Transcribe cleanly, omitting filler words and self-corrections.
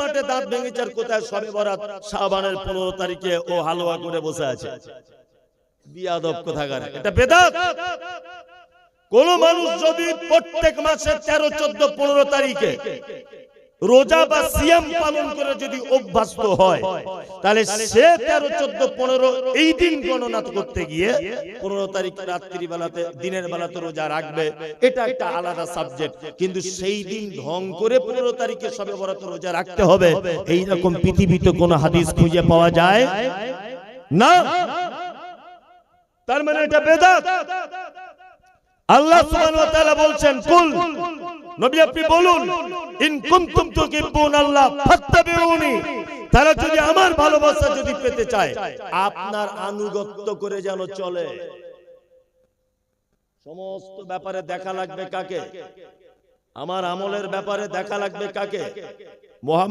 মাঠে দাঁত ভেঙেছে আর কোথায় শবে বরাত শাবানের 15 তারিখে ও হালুয়া করে বসে আছে। বিয়াদব কোথাকার, এটা বেদাত। কোন মানুষ যদি প্রত্যেক মাসে 13, 14, 15 তারিখে রোজা বা সিয়াম পালন করে যদি অভ্যস্ত হয়, তাহলে সে 13, 14, 15 এই দিন গণনা করতে গিয়ে 15 তারিখ রাত্রি বেলাতে দিনের বেলাতে রোজা রাখবে, এটা একটা আলাদা সাবজেক্ট। কিন্তু সেই দিন ঢং করে 15 তারিখে শবে বরাতে রোজা রাখতে হবে, এই রকম পৃথিবীতে কোনো হাদিস খুঁজে পাওয়া যায় না। তার মানে এটা বেদাত। আল্লাহ সুবহানাহু ওয়া তাআলা বলছেন, কুল, নবী আপনি বলুন, ইন কুনতুম তুহিব্বুনাল্লাহ ফাত্তাবিউনি, তারা যদি আমার ভালোবাসা যদি পেতে চায়, আপনার আনুগত্য করে যেন চলে। সমস্ত ব্যাপারে দেখা লাগবে কাকে? আমার আমলের ব্যাপারে দেখা লাগবে কাকে?